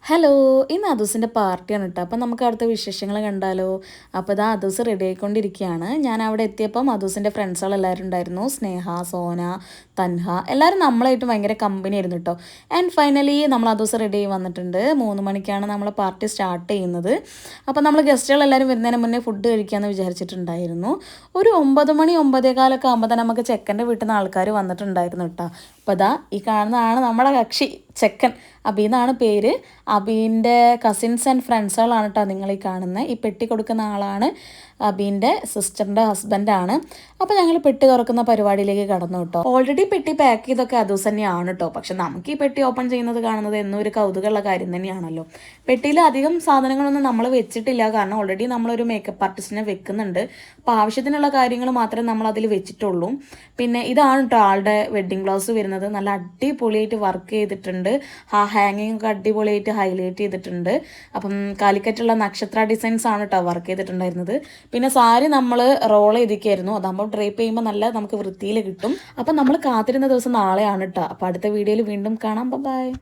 Hello, ഇന്ന് അദൂസിൻ്റെ പാർട്ടിയാണ് കേട്ടോ. അപ്പം നമുക്ക് അവിടുത്തെ വിശേഷങ്ങൾ കണ്ടാലോ. അപ്പോൾ ഇതാ അദൂസ് റെഡി ആയിക്കൊണ്ടിരിക്കുകയാണ്. ഞാൻ അവിടെ എത്തിയപ്പം അദൂസിൻ്റെ ഫ്രണ്ട്സുകളെല്ലാവരും ഉണ്ടായിരുന്നു. സ്നേഹ, സോന, തൻഹ എല്ലാവരും നമ്മളായിട്ട് ഭയങ്കര കമ്പനി ആയിരുന്നു കേട്ടോ. ആൻഡ് ഫൈനലി നമ്മൾ അദൂസ് റെഡി ആയി വന്നിട്ടുണ്ട്. 3 മണിക്കാണ് നമ്മൾ പാർട്ടി സ്റ്റാർട്ട് ചെയ്യുന്നത്. അപ്പോൾ നമ്മൾ ഗസ്റ്റുകളെല്ലാവരും വരുന്നതിന് മുന്നേ ഫുഡ് കഴിക്കാമെന്ന് വിചാരിച്ചിട്ടുണ്ടായിരുന്നു. ഒരു 9 മണി 9:15 ആകുമ്പോൾ തന്നെ നമുക്ക് ചെക്കൻ്റെ വീട്ടിൽ നിന്ന് ആൾക്കാർ വന്നിട്ടുണ്ടായിരുന്നു കേട്ടോ. അപ്പോൾ ഇതാ ഈ കാണുന്നതാണ് നമ്മുടെ കക്ഷി ചെക്കൻ. അബി എന്നാണ് പേര്. അബീൻ്റെ കസിൻസ് ആൻഡ് ഫ്രണ്ട്സുകളാണ് കേട്ടോ നിങ്ങൾ ഈ കാണുന്നത്. ഈ പെട്ടി കൊടുക്കുന്ന ആളാണ് അബീൻ്റെ സിസ്റ്ററിൻ്റെ ഹസ്ബൻഡാണ്. അപ്പോൾ ഞങ്ങൾ പെട്ടി തുറക്കുന്ന പരിപാടിയിലേക്ക് കടന്നു കേട്ടോ. ഓൾറെഡി പെട്ടി പാക്ക് ചെയ്തൊക്കെ അദൂസ് തന്നെയാണ് കേട്ടോ. പക്ഷെ നമുക്ക് ഈ പെട്ടി ഓപ്പൺ ചെയ്യുന്നത് കാണുന്നത് എന്നും ഒരു കൗതുകമുള്ള കാര്യം തന്നെയാണല്ലോ. പെട്ടിയിൽ അധികം സാധനങ്ങളൊന്നും നമ്മൾ വെച്ചിട്ടില്ല. കാരണം ഓൾറെഡി നമ്മളൊരു മേക്കപ്പ് ആർട്ടിസ്റ്റിനെ വെക്കുന്നുണ്ട്. അപ്പോൾ ആവശ്യത്തിനുള്ള കാര്യങ്ങൾ മാത്രമേ നമ്മൾ അതിൽ വെച്ചിട്ടുള്ളൂ. പിന്നെ ഇതാണ് കേട്ടോ ആളുടെ വെഡ്ഡിങ് ബ്ലൗസ് വരുന്നത്. നല്ല അടിപൊളിയായിട്ട് വർക്ക് ചെയ്തിട്ടുണ്ട്. ആ ഹാങ്ങിങ് ഒക്കെ അടിപൊളിയായിട്ട് ഹൈലൈറ്റ് ചെയ്തിട്ടുണ്ട്. അപ്പം കാലിക്കറ്റുള്ള നക്ഷത്ര ഡിസൈൻസ് ആണ് കേട്ടോ വർക്ക് ചെയ്തിട്ടുണ്ടായിരുന്നത്. പിന്നെ സാരി നമ്മൾ റോൾ ചെയ്തിരിക്കുകയായിരുന്നു. അതാകുമ്പോൾ ഡ്രേപ്പ് ചെയ്യുമ്പോൾ നല്ല നമുക്ക് വൃത്തിയിൽ കിട്ടും. അപ്പം നമ്മൾ കാത്തിരുന്ന ദിവസം നാളെയാണ് കേട്ടോ. അപ്പോൾ അടുത്ത വീഡിയോയിൽ വീണ്ടും കാണാം. ബൈ.